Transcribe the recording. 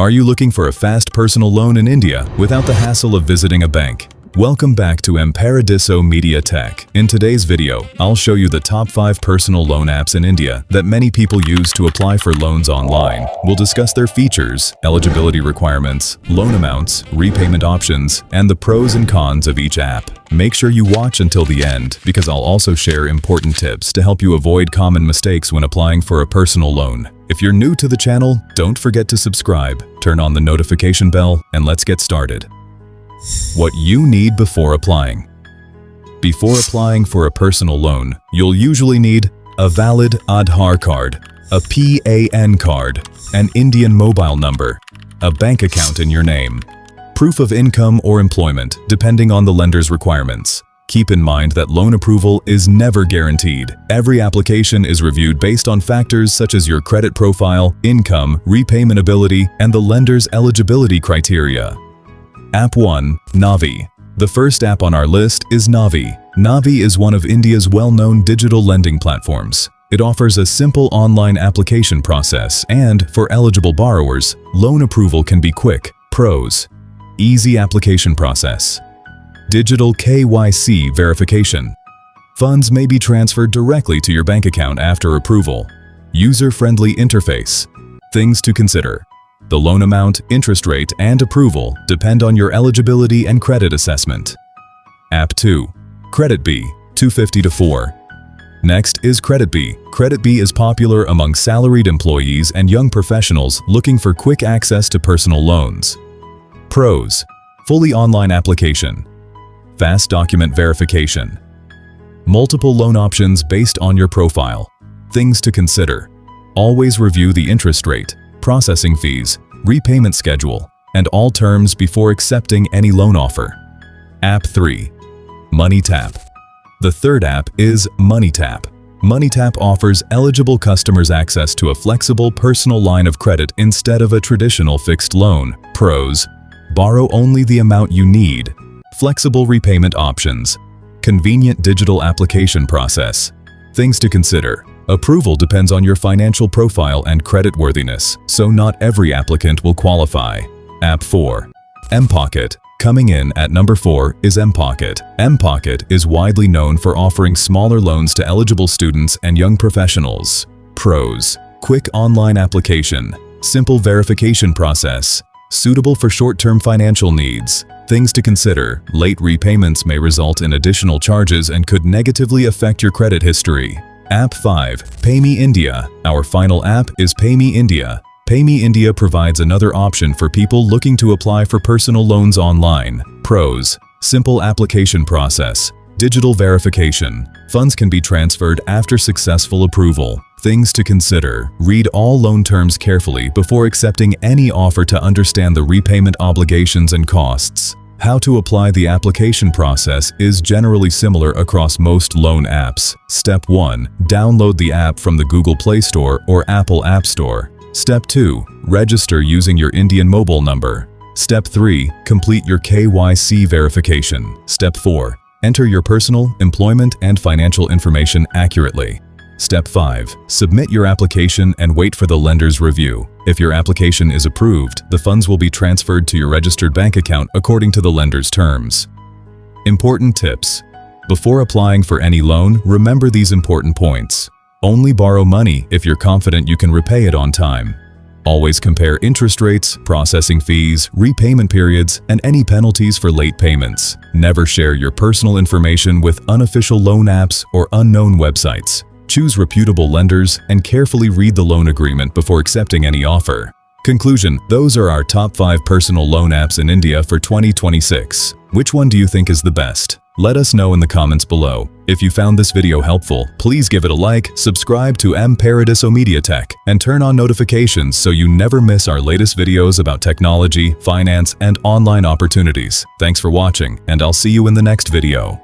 Are you looking for a fast personal loan in India without the hassle of visiting a bank? Welcome back to Paradiso Media Tech. In today's video, I'll show you the top 5 personal loan apps in India that many people use to apply for loans online. We'll discuss their features, eligibility requirements, loan amounts, repayment options, and the pros and cons of each app. Make sure you watch until the end because I'll also share important tips to help you avoid common mistakes when applying for a personal loan. If you're new to the channel, don't forget to subscribe, turn on the notification bell, and let's get started. What you need before applying. Before applying for a personal loan, you'll usually need a valid Aadhaar card, a PAN card, an Indian mobile number, a bank account in your name, proof of income or employment, depending on the lender's requirements. Keep in mind that loan approval is never guaranteed. Every application is reviewed based on factors such as your credit profile, income, repayment ability, and the lender's eligibility criteria. App 1. Navi. The first app on our list is Navi. Navi is one of India's well-known digital lending platforms. It offers a simple online application process and, for eligible borrowers, loan approval can be quick. Pros: easy application process. Digital KYC verification. Funds may be transferred directly to your bank account after approval. User-friendly interface. Things to consider: the loan amount, interest rate, and approval depend on your eligibility and credit assessment. App 2. KreditBee, 250 to 4. Next is KreditBee. KreditBee is popular among salaried employees and young professionals looking for quick access to personal loans. Pros: fully online application, fast document verification, multiple loan options based on your profile. Things to consider: always review the interest rate, processing fees, repayment schedule, and all terms before accepting any loan offer. App 3. MoneyTap. The third app is MoneyTap. MoneyTap offers eligible customers access to a flexible personal line of credit instead of a traditional fixed loan. Pros: borrow only the amount you need, flexible repayment options, convenient digital application process. Things to consider: approval depends on your financial profile and creditworthiness, so not every applicant will qualify. App 4. mPokket. Coming in at number 4 is mPokket. mPokket is widely known for offering smaller loans to eligible students and young professionals. Pros: quick online application, simple verification process, suitable for short-term financial needs. Things to consider: late repayments may result in additional charges and could negatively affect your credit history. App 5. PayMe India. Our final app is PayMe India. PayMe India provides another option for people looking to apply for personal loans online. Pros: simple application process, digital verification. Funds can be transferred after successful approval. Things to consider: read all loan terms carefully before accepting any offer to understand the repayment obligations and costs. How to apply the application process is generally similar across most loan apps. Step 1. Download the app from the Google Play Store or Apple App Store. Step 2. Register using your Indian mobile number. Step 3. Complete your KYC verification. Step 4. Enter your personal, employment, and financial information accurately. Step 5. Submit your application and wait for the lender's review. If your application is approved, the funds will be transferred to your registered bank account according to the lender's terms. Important tips. Before applying for any loan, remember these important points. Only borrow money if you're confident you can repay it on time. Always compare interest rates, processing fees, repayment periods, and any penalties for late payments. Never share your personal information with unofficial loan apps or unknown websites. Choose reputable lenders and carefully read the loan agreement before accepting any offer. Conclusion: those are our top 5 personal loan apps in India for 2026. Which one do you think is the best? Let us know in the comments below. If you found this video helpful, please give it a like, subscribe to Paradiso Media Tech, and turn on notifications so you never miss our latest videos about technology, finance, and online opportunities. Thanks for watching, and I'll see you in the next video.